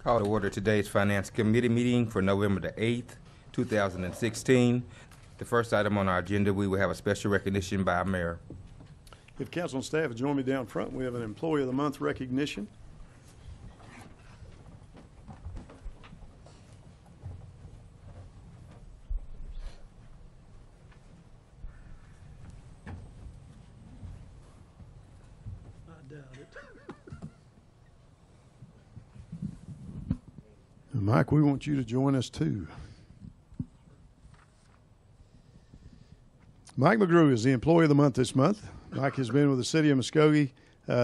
Call to order today's Finance Committee meeting for November the 8th, 2016. The first item on our agenda, we will have a special recognition by our mayor. If council and staff would join me down front, we have an Employee of the Month recognition. I doubt it. Mike, we want you to join us too. Mike McGrew is the Employee of the Month this month. Mike has been with the city of Muskogee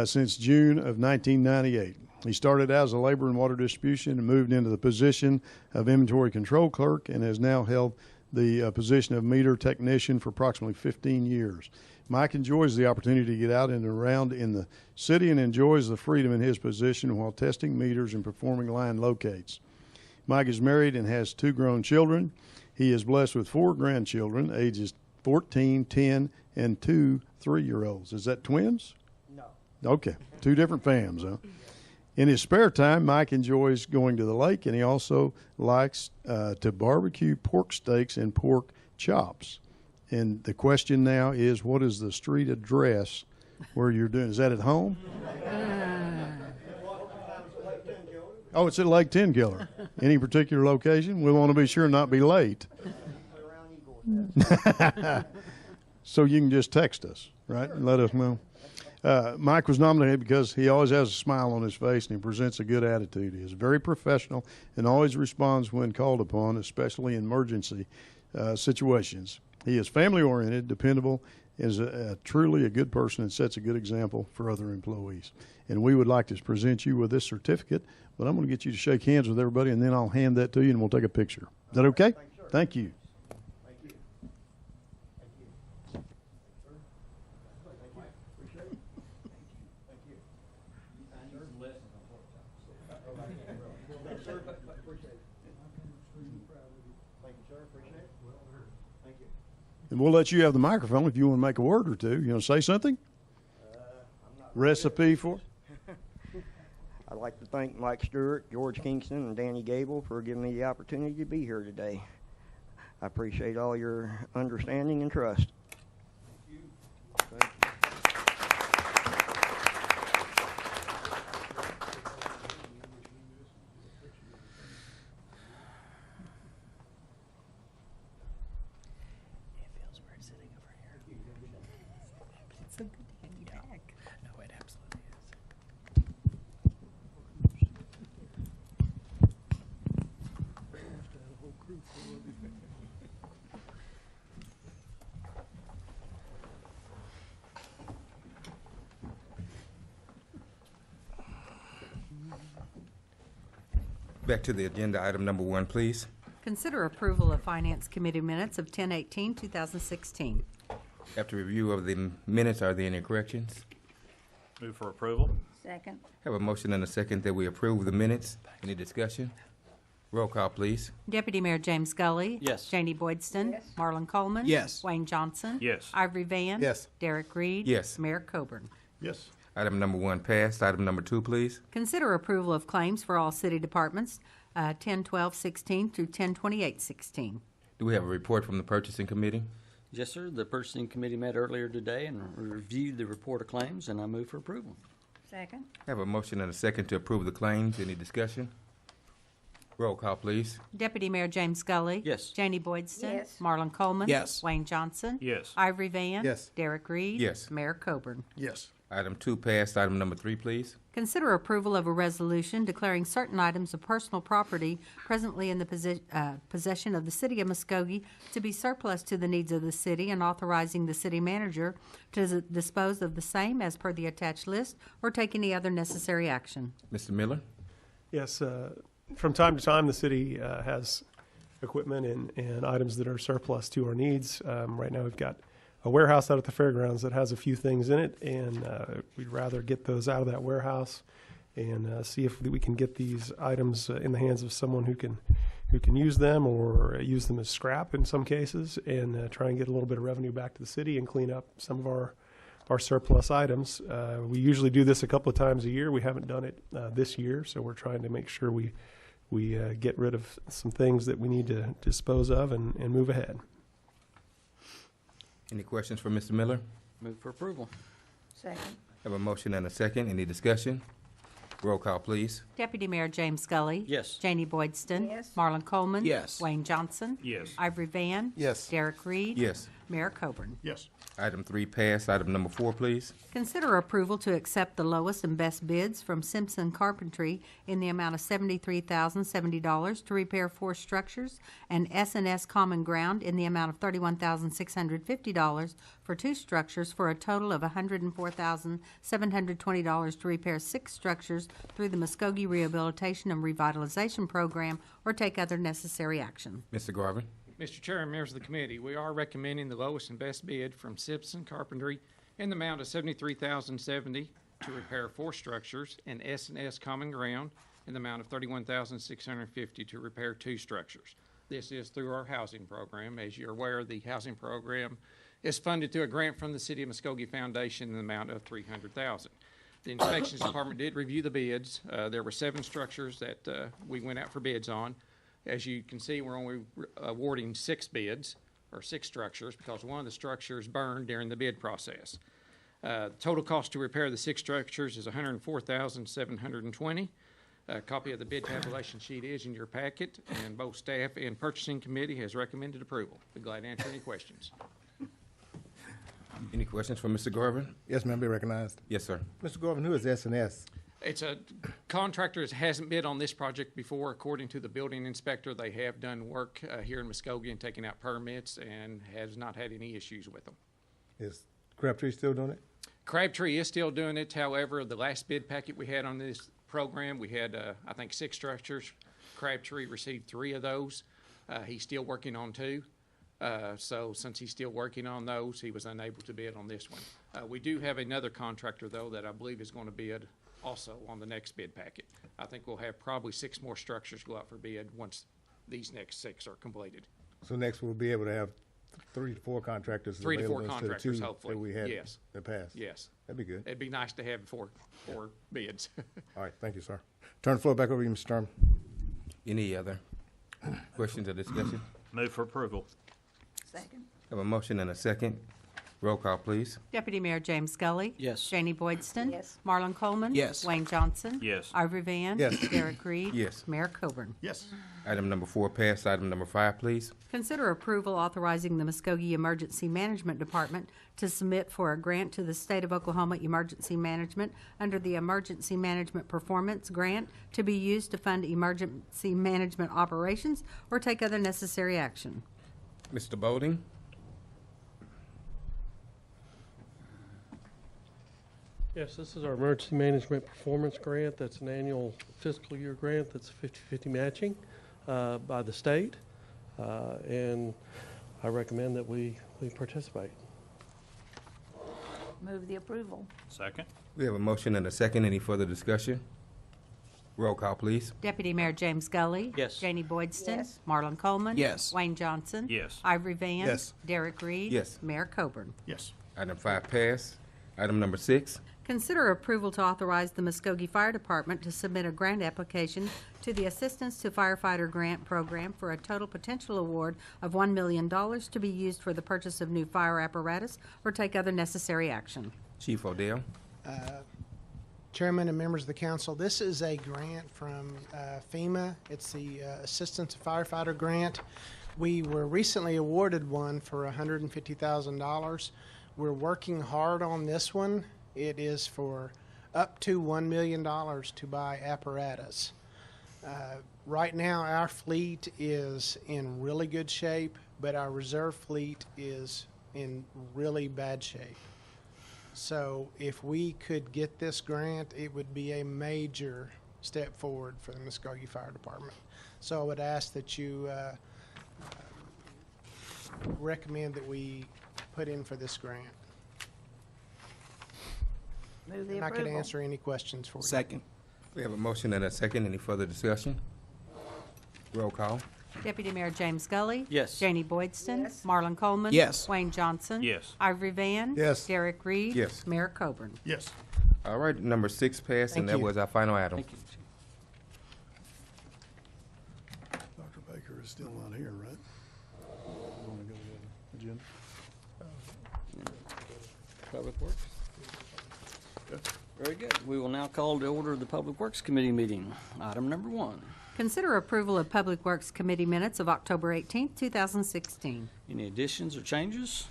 since June of 1998. He started out as a labor and water distribution and moved into the position of inventory control clerk and has now held the position of meter technician for approximately 15 years. Mike enjoys the opportunity to get out and around in the city and enjoys the freedom in his position while testing meters and performing line locates. Mike is married and has 2 grown children. He is blessed with 4 grandchildren, ages 14, 10, and 2 3-year-olds. Is that twins? No. Okay, 2 different fams, huh? In his spare time, Mike enjoys going to the lake, and he also likes to barbecue pork steaks and pork chops. And the question now is, what is the street address where you're doing? Is that at home? Oh, it's at Lake Tenkiller. Any particular location? We want to be sure not to be late. So you can just text us, right, and let us know. Mike was nominated because he always has a smile on his face and he presents a good attitude. He is very professional and always responds when called upon, especially in emergency situations. He is family-oriented, dependable, is truly a good person and sets a good example for other employees. And we would like to present you with this certificate, but I'm going to get you to shake hands with everybody, and then I'll hand that to you, and we'll take a picture. Is that okay? Thank you. And we'll let you have the microphone if you want to make a word or two. You want to say something? Recipe for? I'd like to thank Mike Stewart, George Kingston, and Danny Gable for giving me the opportunity to be here today. I appreciate all your understanding and trust. Thank you. Thank you. So good to have you back. No, it absolutely is. Back to the agenda, item number 1, please. Consider approval of Finance Committee minutes of 10/18/2016. After review of the minutes, are there any corrections? Move for approval. Second. Have a motion and a second that we approve the minutes. Any discussion? Roll call, please. Deputy Mayor James Gully. Yes. Janie Boydston. Yes. Marlon Coleman. Yes. Wayne Johnson. Yes. Ivory Van. Yes. Derek Reed. Yes. Mayor Coburn. Yes. Item number 1 passed. Item number 2, please. Consider approval of claims for all city departments 10/12/16 through 10/28/16. Do we have a report from the purchasing committee? Yes, sir. The purchasing committee met earlier today and reviewed the report of claims, and I move for approval. Second. Have a motion and a second to approve the claims. Any discussion? Roll call, please. Deputy Mayor James Gully. Yes. Janie Boydston. Yes. Marlon Coleman. Yes. Wayne Johnson. Yes. Ivory Van. Yes. Derek Reed. Yes. Mayor Coburn. Yes. Item 2 passed. Item number 3, please. Consider approval of a resolution declaring certain items of personal property presently in the possession of the city of Muskogee to be surplus to the needs of the city and authorizing the city manager to dispose of the same as per the attached list or take any other necessary action. Mr. Miller? Yes, from time to time, the city has equipment and items that are surplus to our needs. Right now, we've got a warehouse out at the fairgrounds that has a few things in it, and we'd rather get those out of that warehouse and see if we can get these items in the hands of someone who can use them or use them as scrap in some cases, and try and get a little bit of revenue back to the city and clean up some of our our surplus items. We usually do this a couple of times a year. We haven't done it this year, so we're trying to make sure we get rid of some things that we need to dispose of and move ahead. Any questions for Mr. Miller? Move for approval. Second. Have a motion and a second. Any discussion? Roll call, please. Deputy Mayor James Scully. Yes. Janie Boydston. Yes. Marlon Coleman. Yes. Wayne Johnson. Yes. Ivory Van. Yes. Derek Reed. Yes. Mayor Coburn. Yes. Item 3 passed. Item number 4, please. Consider approval to accept the lowest and best bids from Simpson Carpentry in the amount of $73,070 to repair 4 structures, and S&S Common Ground in the amount of $31,650 for 2 structures, for a total of $104,720 to repair 6 structures through the Muskogee Rehabilitation and Revitalization Program, or take other necessary action. Mr. Garvin. Mr. Chair and members of the committee, we are recommending the lowest and best bid from Simpson Carpentry in the amount of $73,070 to repair 4 structures, and S&S Common Ground in the amount of $31,650 to repair 2 structures. This is through our housing program. As you're aware, the housing program is funded through a grant from the City of Muskogee Foundation in the amount of $300,000. The inspections department did review the bids. There were 7 structures that we went out for bids on. As you can see, we're only awarding 6 bids, or 6 structures, because one of the structures burned during the bid process. Total cost to repair the 6 structures is $104,720. A copy of the bid tabulation sheet is in your packet, and both staff and purchasing committee has recommended approval. Be glad to answer any questions. Any questions for Mr. Garvin? Yes, ma'am, be recognized. Yes, sir. Mr. Garvin, who is S&S? It's a contractor that hasn't bid on this project before. According to the building inspector, they have done work here in Muskogee and taken out permits and has not had any issues with them. Is Crabtree still doing it? Crabtree is still doing it. However, the last bid packet we had on this program, we had, I think, 6 structures. Crabtree received 3 of those. He's still working on 2. So since he's still working on those, he was unable to bid on this one. We do have another contractor, though, that I believe is going to bid also on the next bid packet. I think we'll have probably 6 more structures go out for bid once these next 6 are completed. So next we'll be able to have 3 to 4 contractors 3 to 4 available instead of contractors, 2 hopefully. that we had Yes. in the past. Yes. That'd be good. It'd be nice to have 4 bids. All right, thank you, sir. Turn the floor back over to you, Mr. Sturman. Any other questions or discussion? Move for approval. Second. Have a motion and a second. Roll call, please. Deputy Mayor James Scully. Yes. Janie Boydston. Yes. Marlon Coleman. Yes. Wayne Johnson. Yes. Ivory Van. Yes. Derek Reed. Yes. Mayor Coburn. Yes. Item number 4 passed. Item number 5, please. Consider approval authorizing the Muskogee Emergency Management Department to submit for a grant to the State of Oklahoma Emergency Management under the Emergency Management Performance Grant to be used to fund emergency management operations or take other necessary action. Mr. Bolding. Yes, this is our emergency management performance grant. That's an annual fiscal year grant that's 50/50 matching by the state. And I recommend that we participate. Move the approval. Second. We have a motion and a second. Any further discussion? Roll call, please. Deputy Mayor James Scully. Yes. Janie Boydston. Yes. Marlon Coleman. Yes. Wayne Johnson. Yes. Ivory Van. Yes. Derek Reed. Yes. Mayor Coburn. Yes. Item 5 passed. Item number 6. Consider approval to authorize the Muskogee Fire Department to submit a grant application to the Assistance to Firefighter Grant Program for a total potential award of $1 million to be used for the purchase of new fire apparatus or take other necessary action. Chief Odell. Chairman and members of the council, this is a grant from FEMA. It's the Assistance to Firefighter Grant. We were recently awarded one for $150,000. We're working hard on this one. It is for up to $1 million to buy apparatus. Right now, our fleet is in really good shape, but our reserve fleet is in really bad shape. So if we could get this grant, it would be a major step forward for the Muskogee Fire Department. So I would ask that you recommend that we put in for this grant. Move the And I approval. could answer any questions for you. Second. We have a motion and a second. Any further discussion? Roll call. Deputy Mayor James Gully. Yes. Janie Boydston. Marlon Coleman. Yes. Wayne Johnson. Yes. Ivory Van. Yes. Derek Reed. Yes. Mayor Coburn. Yes. All right, number 6 passed, Thank and that you. was our final item. Thank you. Dr. Baker is still not here, right? Want to go to the agenda? Public Works. Very good. We will now call to order the Public Works Committee meeting. Item number 1. Consider approval of Public Works Committee minutes of October 18th, 2016. Any additions or changes?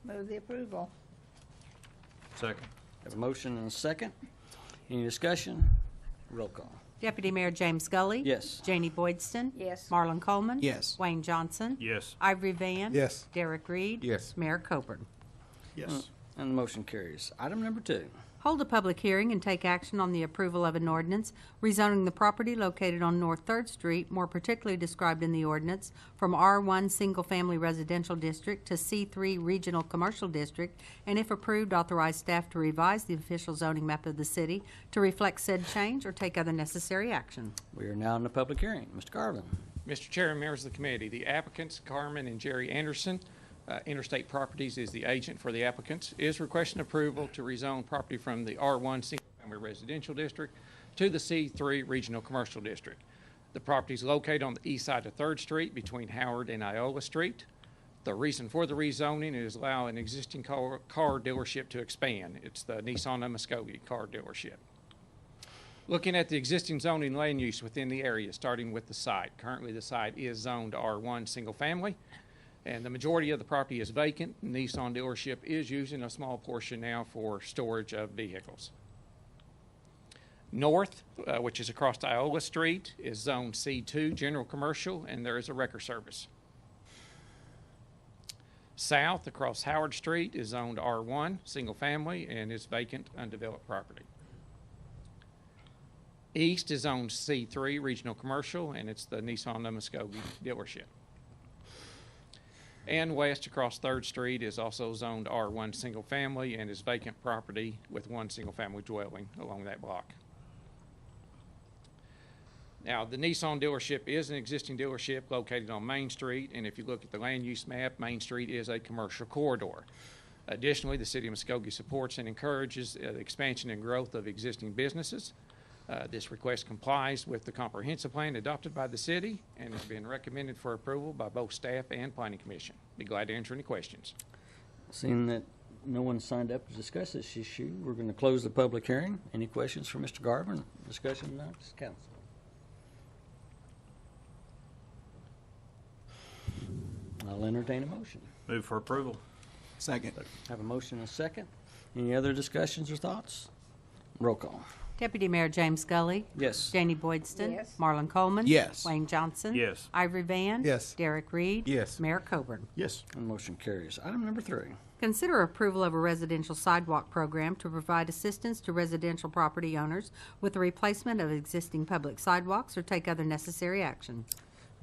Move the approval. Second. Have a motion and a second. Any discussion? Roll call. Deputy Mayor James Gully. Yes. Janie Boydston. Yes. Marlon Coleman. Yes. Wayne Johnson. Yes. Ivory Van. Yes. Derek Reed. Yes. Mayor Coburn. Yes. And the motion carries. Item number 2. Hold a public hearing and take action on the approval of an ordinance rezoning the property located on North 3rd Street, more particularly described in the ordinance, from R1 Single Family Residential District to C3 Regional Commercial District, and if approved, authorize staff to revise the official zoning map of the city to reflect said change or take other necessary action. We are now in the public hearing. Mr. Garvin. Mr. Chair and members of the committee, the applicants, Carmen and Jerry Anderson, Interstate Properties is the agent for the applicants, is requesting approval to rezone property from the R1 Single Family Residential District to the C3 Regional Commercial District. The property is located on the east side of 3rd Street between Howard and Iola Street. The reason for the rezoning is allow an existing car dealership to expand. It's the Nissan of Muskogee car dealership. Looking at the existing zoning land use within the area, starting with the site. Currently, the site is zoned R1 Single Family, and the majority of the property is vacant. Nissan dealership is using a small portion now for storage of vehicles. North, which is across Iola Street, is zone C2 General Commercial, and there is a wrecker service. South, across Howard Street, is zoned R1 Single Family and is vacant, undeveloped property. East is zoned C3 Regional Commercial, and it's the Nissan of Muskogee dealership. And west across 3rd Street is also zoned R1 Single Family and is vacant property with one single family dwelling along that block. Now, the Nissan dealership is an existing dealership located on Main Street, and if you look at the land use map, Main Street is a commercial corridor. Additionally, the City of Muskogee supports and encourages the expansion and growth of existing businesses. This request complies with the comprehensive plan adopted by the city and has been recommended for approval by both staff and planning commission. Be glad to answer any questions. Seeing that no one signed up to discuss this issue, we're going to close the public hearing. Any questions for Mr. Garvin? Discussion amongst council. I'll entertain a motion. Move for approval. Second. Have a motion and a second. Any other discussions or thoughts? Roll call. Deputy Mayor James Gully. Yes. Janie Boydston. Yes. Marlon Coleman. Yes. Wayne Johnson. Yes. Ivory Van. Yes. Derek Reed. Yes. Mayor Coburn. Yes. And motion carries. Item number 3. Consider approval of a residential sidewalk program to provide assistance to residential property owners with the replacement of existing public sidewalks or take other necessary action.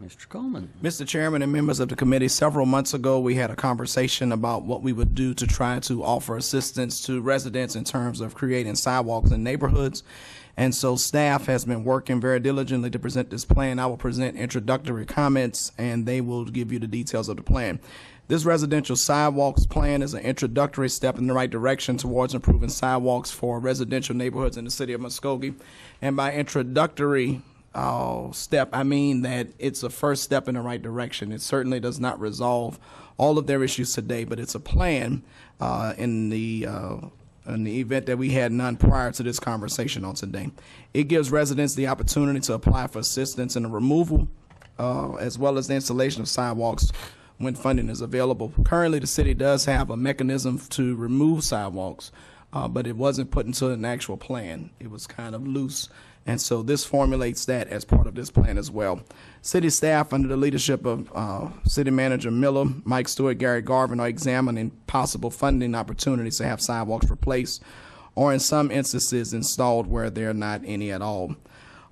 Mr. Coleman. Mr. Chairman and members of the committee, several months ago we had a conversation about what we would do to try to offer assistance to residents in terms of creating sidewalks in neighborhoods. And so staff has been working very diligently to present this plan. I will present introductory comments and they will give you the details of the plan. This residential sidewalks plan is an introductory step in the right direction towards improving sidewalks for residential neighborhoods in the city of Muskogee. And by introductory step, I mean that it's a first step in the right direction. It certainly does not resolve all of their issues today, but it's a plan in the event that we had none prior to this conversation on today. It gives residents the opportunity to apply for assistance in the removal as well as the installation of sidewalks when funding is available. Currently, the city does have a mechanism to remove sidewalks, but it wasn't put into an actual plan. It was kind of loose. And so this formulates that as part of this plan as well. City staff, under the leadership of City Manager Miller, Mike Stewart, Gary Garvin, are examining possible funding opportunities to have sidewalks replaced or in some instances installed where there are not any at all.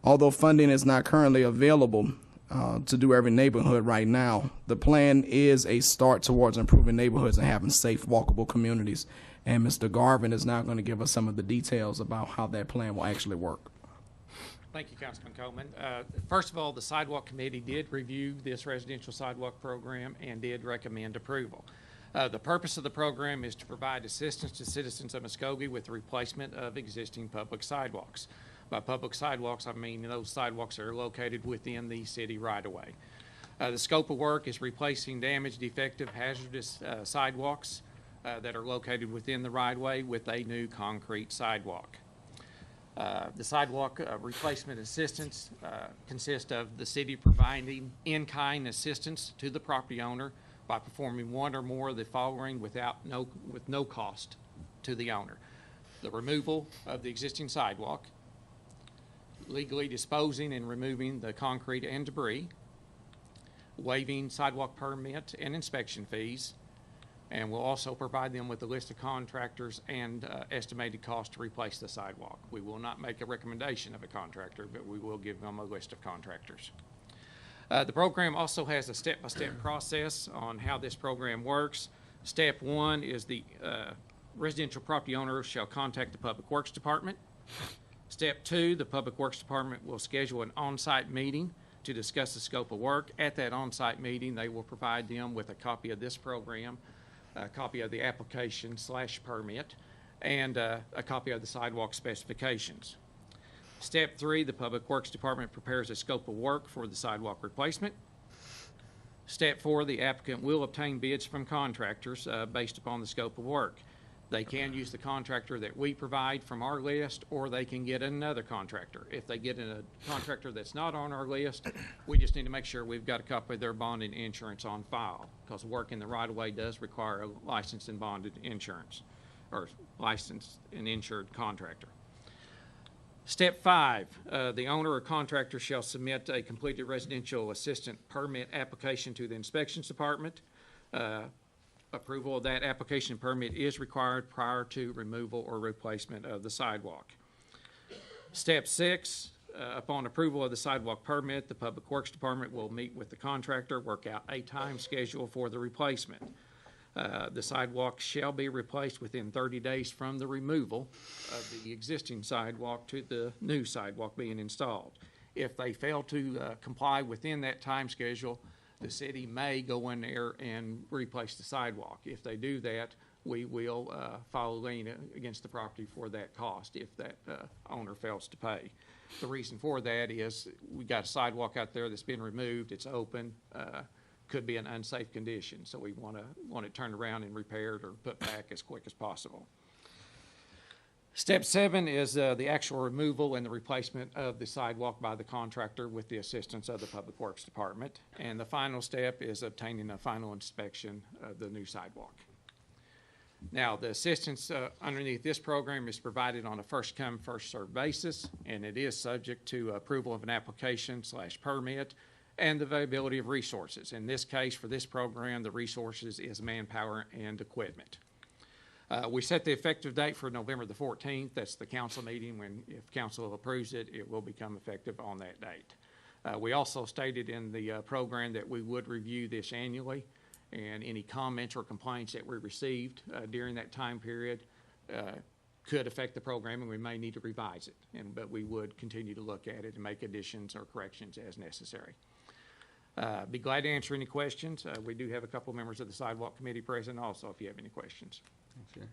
Although funding is not currently available to do every neighborhood right now, the plan is a start towards improving neighborhoods and having safe, walkable communities. And Mr. Garvin is now going to give us some of the details about how that plan will actually work. Thank you, Councilman Coleman. First of all, the Sidewalk Committee did review this residential sidewalk program and did recommend approval. The purpose of the program is to provide assistance to citizens of Muskogee with the replacement of existing public sidewalks. By public sidewalks, I mean those sidewalks that are located within the city right-of-way. The scope of work is replacing damaged, defective, hazardous sidewalks that are located within the right-of-way with a new concrete sidewalk. The sidewalk replacement assistance consists of the city providing in-kind assistance to the property owner by performing one or more of the following with no cost to the owner: the removal of the existing sidewalk, legally disposing and removing the concrete and debris, waiving sidewalk permit and inspection fees, and we'll also provide them with a list of contractors and estimated cost to replace the sidewalk. We will not make a recommendation of a contractor, but we will give them a list of contractors. The program also has a step-by-step process on how this program works. Step 1 is the residential property owner shall contact the Public Works Department. Step 2, the Public Works Department will schedule an on-site meeting to discuss the scope of work. At that on-site meeting, they will provide them with a copy of this program, a copy of the application/permit, and a copy of the sidewalk specifications. Step 3, the Public Works Department prepares a scope of work for the sidewalk replacement. Step 4, the applicant will obtain bids from contractors based upon the scope of work. They can use the contractor that we provide from our list, or they can get another contractor. If they get a contractor that's not on our list, we just need to make sure we've got a copy of their bond and insurance on file, because work in the right-of-way does require a licensed and bonded insurance, or licensed and insured contractor. Step 5, the owner or contractor shall submit a completed residential assistant permit application to the inspections department. Approval of that application permit is required prior to removal or replacement of the sidewalk. Step 6, upon approval of the sidewalk permit, the Public Works Department will meet with the contractor, work out a time schedule for the replacement. The sidewalk shall be replaced within 30 days from the removal of the existing sidewalk to the new sidewalk being installed. If they fail to comply within that time schedule, the city may go in there and replace the sidewalk. If they do that, we will file a lien against the property for that cost if that owner fails to pay. The reason for that is we got a sidewalk out there that's been removed, it's open, could be in unsafe condition, so we want it turned around and repaired or put back as quick as possible. Step 7 is the actual removal and the replacement of the sidewalk by the contractor with the assistance of the Public Works Department. And the final step is obtaining a final inspection of the new sidewalk. Now, the assistance underneath this program is provided on a first-come, first-served basis, and it is subject to approval of an application/permit and the availability of resources. In this case, for this program, the resources is manpower and equipment. We set the effective date for November the 14th. That's the council meeting. If council approves it, it will become effective on that date. We also stated in the program that we would review this annually, and any comments or complaints that we received during that time period could affect the program, and we may need to revise it. But we would continue to look at it and make additions or corrections as necessary. Be glad to answer any questions. We do have a couple members of the Sidewalk Committee present also if you have any questions. Okay.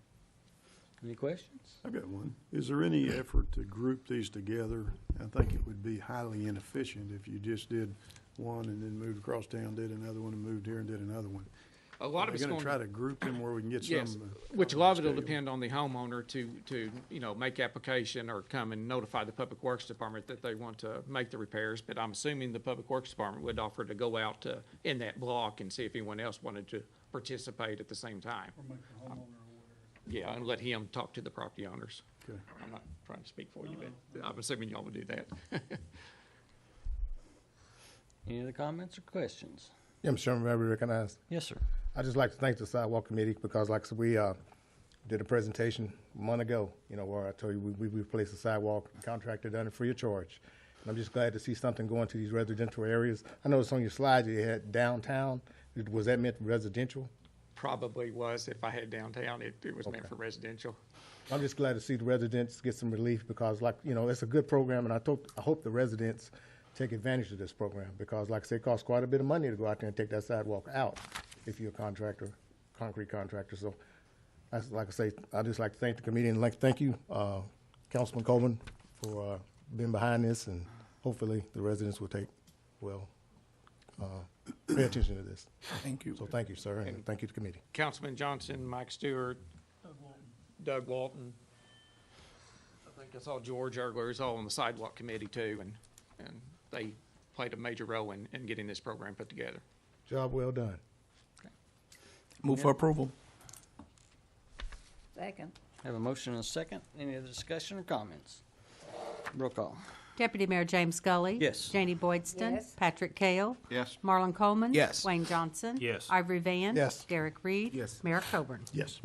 Any questions? I've got one. Is there any effort to group these together? I think it would be highly inefficient if you just did one and then moved across town, did another one, and moved here and did another one. A lot of it's going to try to group them where we can get yes, some. Which a lot of it will depend on the homeowner to make application or come and notify the Public Works Department that they want to make the repairs. But I'm assuming the Public Works Department would offer to go out in that block and see if anyone else wanted to participate at the same time. Or make the homeowner aware. Yeah, and let him talk to the property owners. Okay. I'm not trying to speak for you, but I'm assuming y'all would do that. Any other comments or questions? Yeah, Mr. Chairman, may I be recognized? Yes, sir. I'd just like to thank the Sidewalk Committee because, like I said, we did a presentation a month ago, where I told you we replaced the sidewalk, contractor done it free of charge. And I'm just glad to see something going to these residential areas. I noticed on your slide you had downtown. Was that meant residential? probably was if I had downtown. It was meant for residential. I'm just glad to see the residents get some relief because, like, you know, it's a good program, and I hope the residents take advantage of this program because, like I say, it costs quite a bit of money to go out there and take that sidewalk out if you're a contractor, concrete contractor. So, that's, like I say, I'd just like to thank the committee and like thank you, Councilman Coleman, for being behind this, and hopefully the residents will pay attention to this. Thank you. So thank you, sir, and thank you to the committee. Councilman Johnson, Mike Stewart, Doug Walton. I think I saw George Ergler is all on the sidewalk committee too, and they played a major role in getting this program put together. Job well done. Move for approval. Second. Have a motion and a second. Any other discussion or comments? Roll call. Deputy Mayor James Scully. Yes. Janie Boydston. Yes. Patrick Kale. Yes. Marlon Coleman. Yes. Wayne Johnson. Yes. Ivory Van. Yes. Derek Reed. Yes. Mayor Coburn. Yes.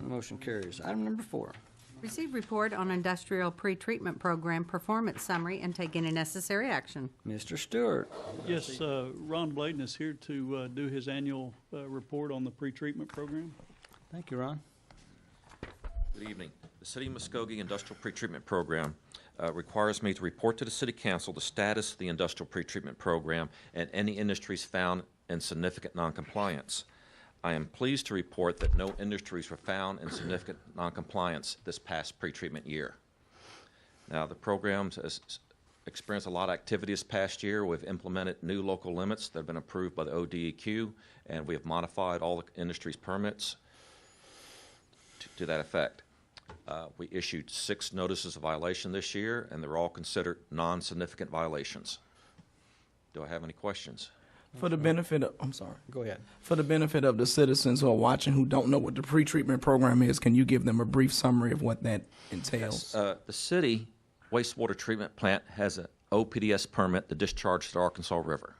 Motion carries. Item number 4. Receive report on industrial pretreatment program performance summary and take any necessary action. Mr. Stewart. Yes, Ron Bladen is here to do his annual report on the pretreatment program. Thank you, Ron. Good evening. The City of Muskogee Industrial Pretreatment Program requires me to report to the City Council the status of the industrial pretreatment program and any industries found in significant noncompliance. I am pleased to report that no industries were found in significant noncompliance this past pretreatment year. Now, the program has experienced a lot of activity this past year. We've implemented new local limits that have been approved by the ODEQ, and we have modified all the industry's permits to that effect. We issued 6 notices of violation this year, and they're all considered non-significant violations. Do I have any questions? For the benefit of, I'm sorry. Go ahead. For the benefit of the citizens who are watching who don't know what the pretreatment program is, can you give them a brief summary of what that entails? The city wastewater treatment plant has an OPDS permit to discharge to the Arkansas River.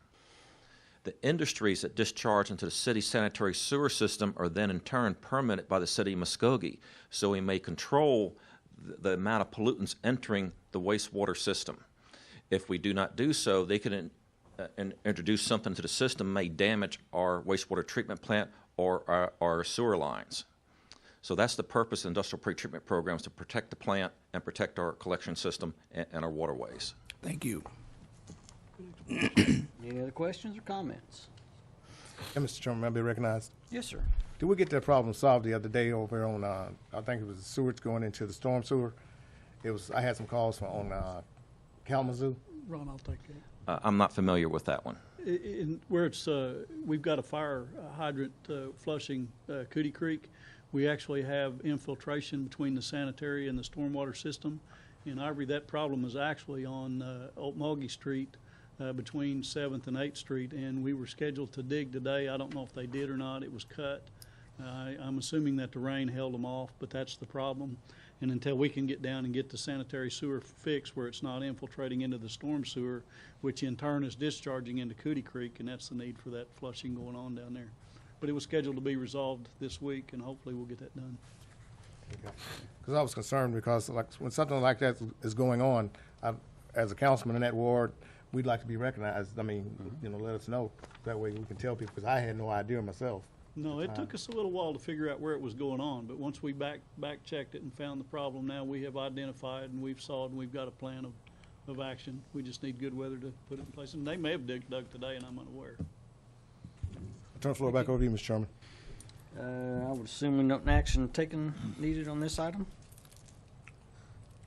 The industries that discharge into the city's sanitary sewer system are then in turn permitted by the city of Muskogee, so we may control the amount of pollutants entering the wastewater system. If we do not do so, they can introduce something to the system may damage our wastewater treatment plant or our sewer lines. So that's the purpose of industrial pretreatment programs, to protect the plant and protect our collection system and our waterways. Thank you. Any other questions or comments? Yeah, Mr. Chairman, may I be recognized? Yes, sir. Did we get that problem solved the other day over on, I think it was the sewage going into the storm sewer? I had some calls on Kalamazoo. Ron, I'll take that. I'm not familiar with that one. Where it's, we've got a fire hydrant flushing Cootie Creek. We actually have infiltration between the sanitary and the stormwater system. In Ivory, that problem is actually on Muskogee Street between 7th and 8th Street, and we were scheduled to dig today. I don't know if they did or not. It was cut. I'm assuming that the rain held them off, but that's the problem. And until we can get down and get the sanitary sewer fixed where it's not infiltrating into the storm sewer, which in turn is discharging into Cootie Creek, and that's the need for that flushing going on down there. But it was scheduled to be resolved this week, and hopefully we'll get that done. Because I was concerned because like when something like that is going on, as a councilman in that ward, we'd like to be recognized. I mean, you know, let us know. That way we can tell people, because I had no idea myself. No, it took us a little while to figure out where it was going on, but once we back checked it and found the problem, now we have identified and we've solved and we've got a plan of action. We just need good weather to put it in place. And they may have dug today and I'm unaware. I'll turn the floor back over to you, Mr. Chairman. I would assume no action taken needed on this item?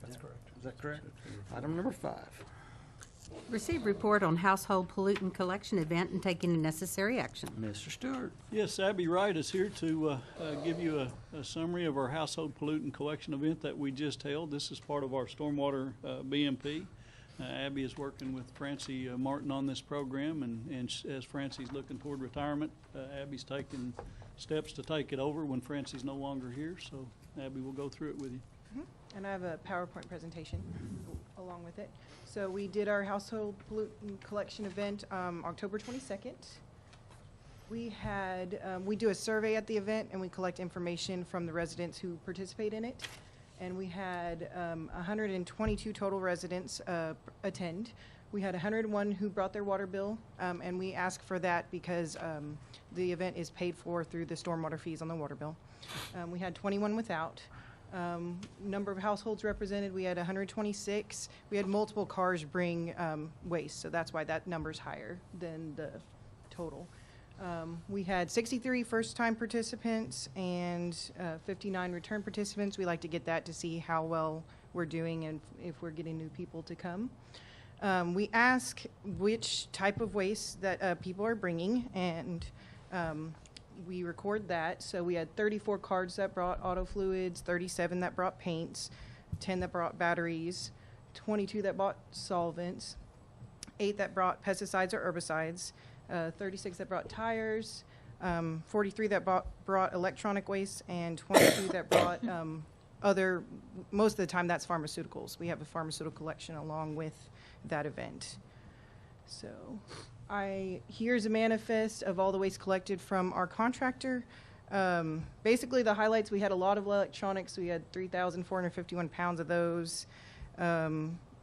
That's correct. Is that correct? Item number 5. Receive report on household pollutant collection event and take any necessary action. Mr. Stewart. Yes, Abby Wright is here to give you a summary of our household pollutant collection event that we just held. This is part of our stormwater BMP. Abby is working with Francie Martin on this program, and as Francie's looking toward retirement, Abby's taking steps to take it over when Francie's no longer here. So Abby will go through it with you. And I have a PowerPoint presentation along with it. So we did our household pollutant collection event October 22nd. We do a survey at the event and we collect information from the residents who participate in it. And we had 122 total residents attend. We had 101 who brought their water bill, and we ask for that because the event is paid for through the stormwater fees on the water bill. We had 21 without. Number of households represented, we had 126. We had multiple cars bring waste, so that's why that number's higher than the total. We had 63 first-time participants and 59 return participants. We like to get that to see how well we're doing and if we're getting new people to come. We ask which type of waste that people are bringing, and we record that. So we had 34 cards that brought auto fluids, 37 that brought paints, 10 that brought batteries, 22 that brought solvents, 8 that brought pesticides or herbicides, 36 that brought tires, 43 that brought electronic waste, and 22 that brought other, most of the time that's pharmaceuticals. We have a pharmaceutical collection along with that event. So here's a manifest of all the waste collected from our contractor. Basically the highlights, we had a lot of electronics. We had 3,451 pounds of those. A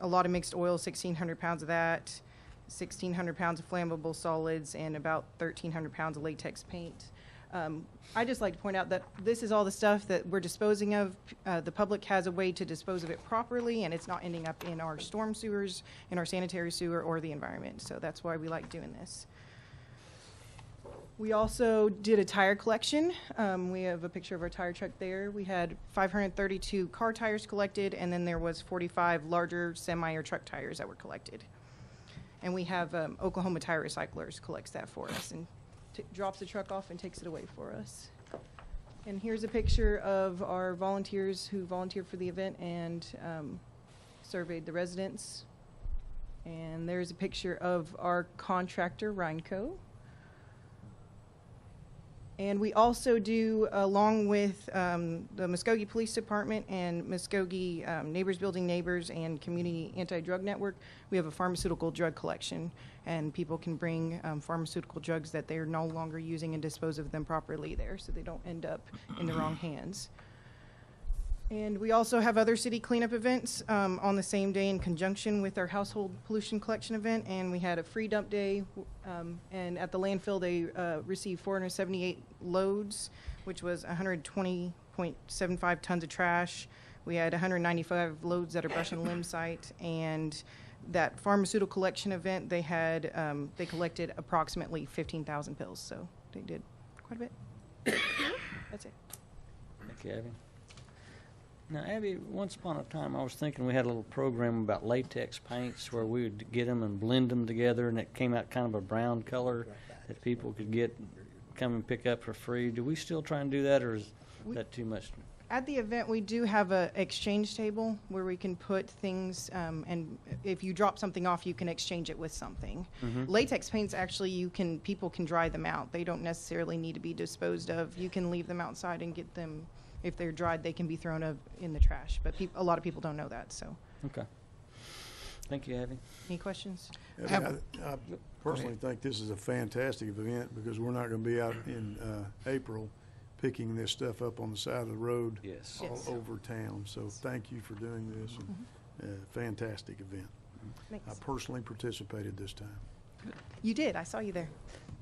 lot of mixed oil, 1,600 pounds of that. 1,600 pounds of flammable solids, and about 1,300 pounds of latex paint. I just like to point out that this is all the stuff that we're disposing of. The public has a way to dispose of it properly, and it's not ending up in our storm sewers, in our sanitary sewer, or the environment. So that's why we like doing this. We also did a tire collection. We have a picture of our tire truck there. We had 532 car tires collected, and then there was 45 larger semi or truck tires that were collected. And we have Oklahoma Tire Recyclers collects that for us and drops the truck off and takes it away for us. And here's a picture of our volunteers who volunteered for the event and surveyed the residents. And there's a picture of our contractor, Rhineco. And we also do, along with the Muskogee Police Department and Muskogee Neighbors Building Neighbors and Community Anti-Drug Network, we have a pharmaceutical drug collection. And people can bring pharmaceutical drugs that they're no longer using and dispose of them properly there so they don't end up in the wrong hands. And we also have other city cleanup events on the same day in conjunction with our household pollution collection event. And we had a free dump day, and at the landfill they received 478 loads, which was 120.75 tons of trash. We had 195 loads at a brush and limb site, and that pharmaceutical collection event, they had they collected approximately 15,000 pills, so they did quite a bit. That's it. Thank you, Abby. Now, Abby, once upon a time, I was thinking we had a little program about latex paints where we would get them and blend them together, and it came out kind of a brown color that people could come and pick up for free. Do we still try and do that, or is that too much? At the event, we do have a exchange table where we can put things, and if you drop something off, you can exchange it with something. Mm-hmm. Latex paints, actually, people can dry them out. They don't necessarily need to be disposed of. You can leave them outside and get them. If they're dried, they can be thrown in the trash. But a lot of people don't know that. So. Okay. Thank you, Abby. Any questions? I personally think this is a fantastic event because we're not going to be out in April picking this stuff up on the side of the road all over town. So thank you for doing this. Mm-hmm. Fantastic event. Thanks. I personally participated this time. You did. I saw you there.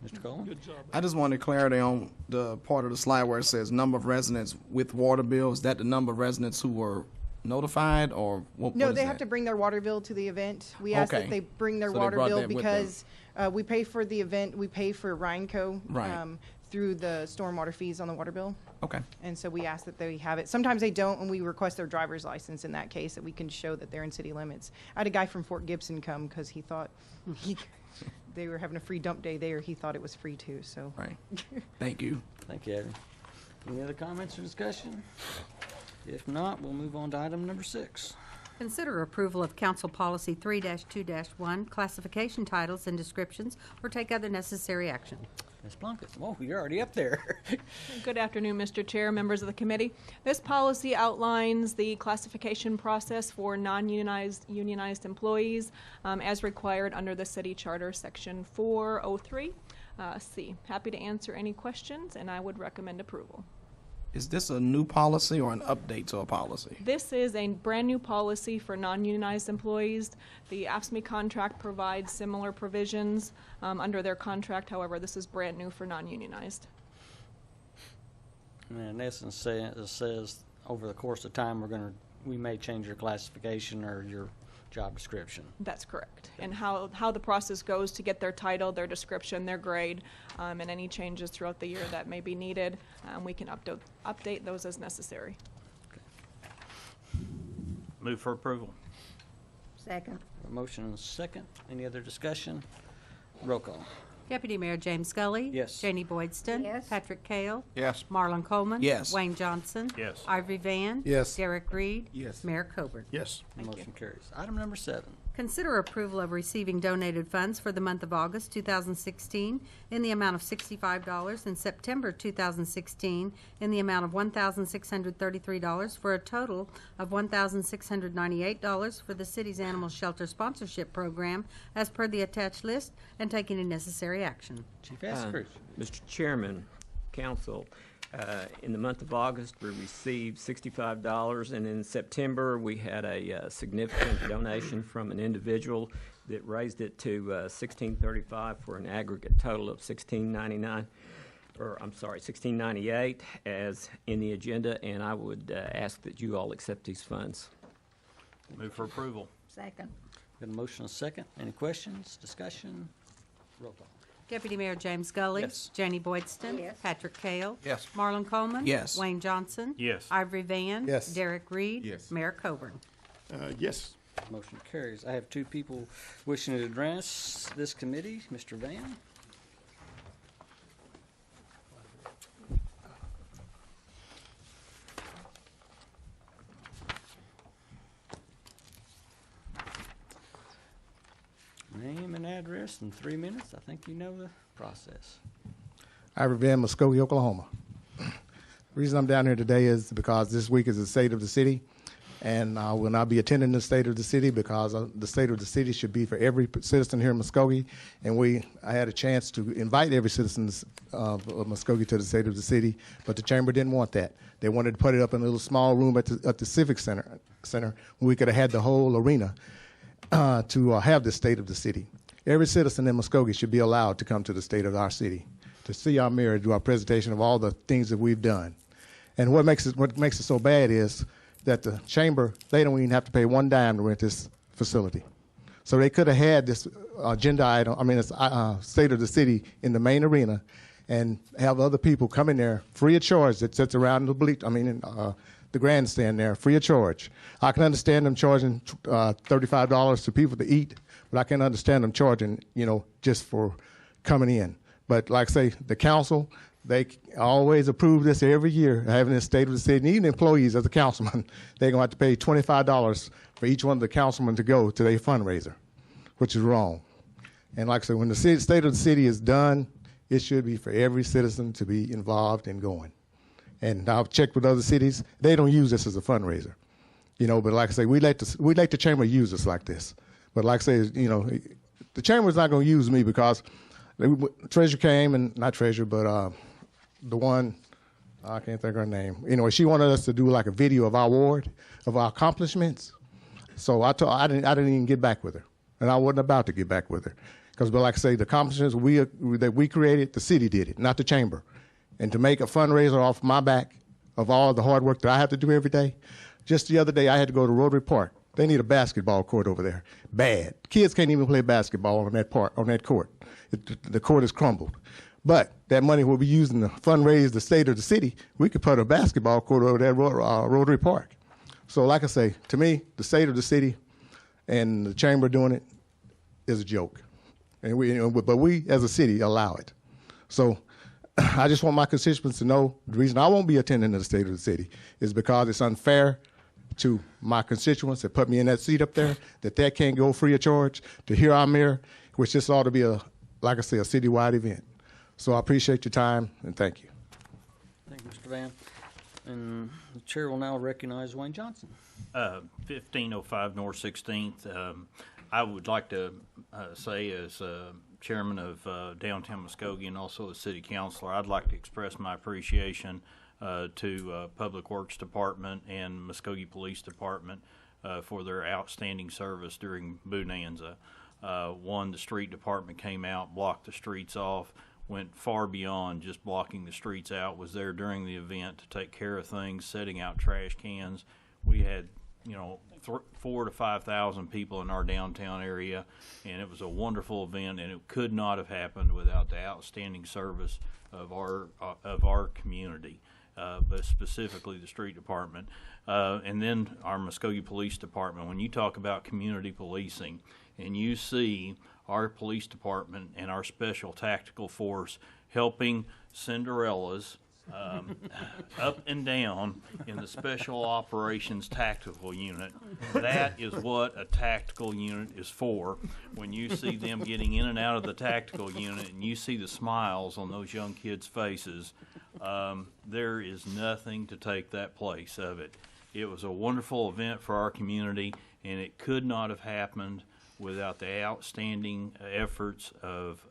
Mr. Coleman? Good job. I just wanted clarity on the part of the slide where it says number of residents with water bill. Is that the number of residents who were notified, or what? No, what is they that? have to bring their water bill to the event. We ask Okay. that they bring their So they water brought bill that with because we pay for the event. We pay for Rhineco Right. through the stormwater fees on the water bill. Okay. And so we ask that they have it. Sometimes they don't, and we request their driver's license in that case, that we can show that they're in city limits. I had a guy from Fort Gibson come because he thought they were having a free dump day there. He thought it was free too. So. Right. Thank you. Thank you, Abby. Any other comments or discussion? If not, we'll move on to item number 6. Consider approval of Council Policy 3-2-1, classification titles and descriptions, or take other necessary action. Ms. Plunkett, oh, you're already up there. Good afternoon, Mr. Chair, members of the committee. This policy outlines the classification process for non-unionized employees as required under the City Charter, Section 403C. Happy to answer any questions, and I would recommend approval. Is this a new policy or an update to a policy? This is a brand new policy for non-unionized employees. The AFSCME contract provides similar provisions under their contract. However, this is brand new for non-unionized. And in essence, it says over the course of time, we may change your classification or your job description. That's correct. And how the process goes to get their title, their description, their grade, and any changes throughout the year that may be needed, we can update those as necessary. Move for approval. Second. A motion and a second. Any other discussion? Roll call. Deputy Mayor James Scully. Yes. Janie Boydston. Yes. Patrick Kale. Yes. Marlon Coleman. Yes. Wayne Johnson. Yes. Ivory Van. Yes. Derek Reed. Yes. Mayor Coburn. Yes. Motion carries. Item number 7. Consider approval of receiving donated funds for the month of August 2016 in the amount of $65 and September 2016 in the amount of $1,633 for a total of $1,698 for the city's animal shelter sponsorship program as per the attached list and take any necessary action. Chief Askew. Mr. Chairman, Council, in the month of August, we received $65, and in September, we had a significant donation from an individual that raised it to $1,635 for an aggregate total of $1,698 as in the agenda, and I would ask that you all accept these funds. Move for approval. Second. Got a motion and a second. Any questions, discussion? Roll call. Deputy Mayor James Scully. Yes. Janie Boydston. Yes. Patrick Kale. Yes. Marlon Coleman. Yes. Wayne Johnson. Yes. Ivory Van. Yes. Derek Reed. Yes. Mayor Coburn. Yes. Motion carries. I have 2 people wishing to address this committee. Mr. Van. Name and address in 3 minutes. I think you know the process. Ivory Van, Muskogee, Oklahoma. The reason I'm down here today is because this week is the state of the city, and I will not be attending the state of the city because the state of the city should be for every citizen here in Muskogee, and I had a chance to invite every citizen of Muskogee to the state of the city, but the chamber didn't want that. They wanted to put it up in a little small room at the Civic Center where we could have had the whole arena to have the state of the city. Every citizen in Muskogee should be allowed to come to the state of our city to see our mayor do our presentation of all the things that we've done. And what makes it so bad is that the chamber, they don't even have to pay one dime to rent this facility. So they could have had this agenda item, it's state of the city in the main arena, and have other people come in there free of charge that sits around the grandstand there, free of charge. I can understand them charging $35 to people to eat, but I can understand them charging, just for coming in. But like I say, the council, they always approve this every year, having this state of the city, and even employees as a councilman, they're going to have to pay $25 for each one of the councilmen to go to their fundraiser, which is wrong. And like I said, when the state of the city is done, it should be for every citizen to be involved in going. And I've checked with other cities, they don't use this as a fundraiser. But like I say, we let the chamber use us like this. But like I say, the chamber's not going to use me because Treasurer came, and not Treasurer, but the one, I can't think of her name. She wanted us to do like a video of our ward, of our accomplishments. So I didn't even get back with her, and I wasn't about to get back with her, but like I say, the accomplishments that we created, the city did it, not the chamber. And to make a fundraiser off my back of all the hard work that I have to do every day, just the other day I had to go to Rotary Park. They need a basketball court over there, bad. Kids can't even play basketball on that court. The court is crumbled. But that money will be used to fundraise the state of the city. We could put a basketball court over there at Rotary Park. So like I say, to me, the state of the city and the chamber doing it is a joke. And but we as a city allow it. So I just want my constituents to know the reason I won't be attending the state of the city is because it's unfair to my constituents that put me in that seat up there, that can't go free of charge to hear our mayor, which this ought to be like I say, a citywide event. So I appreciate your time, and thank you. Thank you, Mr. Van. And the chair will now recognize Wayne Johnson. 1505 North 16th. I would like to say, as chairman of downtown Muskogee and also as city councilor, I'd like to express my appreciation to Public Works Department and Muskogee Police Department for their outstanding service during Bonanza. One, the street department came out, blocked the streets off, went far beyond just blocking the streets out, was there during the event to take care of things, setting out trash cans. We had, 4,000 to 5,000 people in our downtown area, and it was a wonderful event, and it could not have happened without the outstanding service of our community, but specifically the street department. And then our Muskogee Police Department. When you talk about community policing, and you see our police department and our special tactical force helping Cinderellas up and down in the Special Operations Tactical Unit. That is what a tactical unit is for. When you see them getting in and out of the tactical unit and you see the smiles on those young kids' faces, there is nothing to take that place of it. It was a wonderful event for our community, and it could not have happened without the outstanding efforts of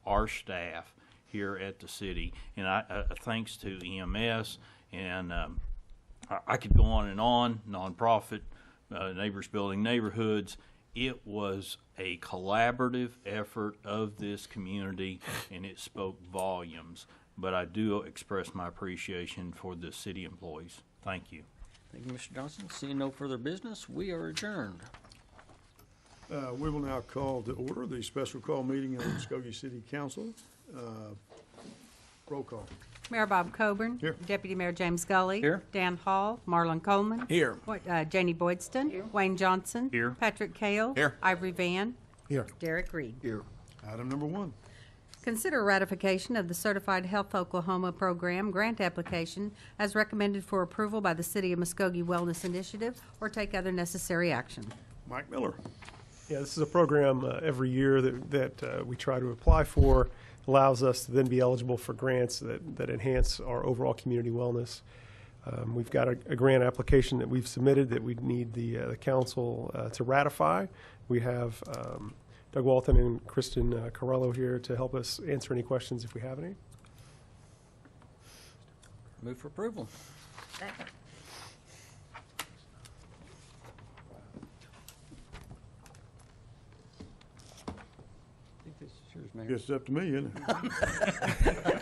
our staff here at the city. And thanks to EMS, and I could go on and on, nonprofit, Neighbors Building Neighborhoods. It was a collaborative effort of this community, and it spoke volumes. But I do express my appreciation for the city employees. Thank you. Thank you, Mr. Johnson. Seeing no further business, we are adjourned. We will now call to order the special call meeting of the Muskogee City Council. Roll call. Mayor Bob Coburn. Here. Deputy Mayor James Gully. Here. Dan Hall. Marlon Coleman. Here. Janie Boydston. Here. Wayne Johnson. Here. Patrick Cale. Here. Ivory Van. Here. Derek Reed. Here. Item number 1. Consider ratification of the Certified Health Oklahoma Program grant application as recommended for approval by the City of Muskogee Wellness Initiative, or take other necessary action. Mike Miller. Yeah, this is a program every year that we try to apply for. Allows us to then be eligible for grants that enhance our overall community wellness. We've got a grant application that we've submitted that we need the council to ratify. We have Doug Walton and Kristen Corello here to help us answer any questions if we have any. Move for approval. Second. I think this is yours, Mayor. Guess it's up to me, isn't it?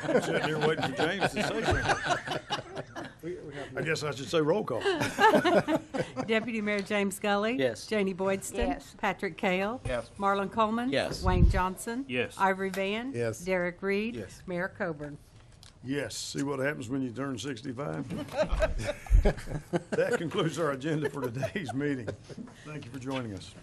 I'm sitting here waiting for James to say something. I guess I should say roll call. Deputy Mayor James Gully. Yes. Janie Boydston. Yes. Patrick Cale. Yes. Marlon Coleman. Yes. Wayne Johnson. Yes. Ivory Van. Yes. Derek Reed. Yes. Mayor Coburn. Yes. See what happens when you turn 65? That concludes our agenda for today's meeting. Thank you for joining us.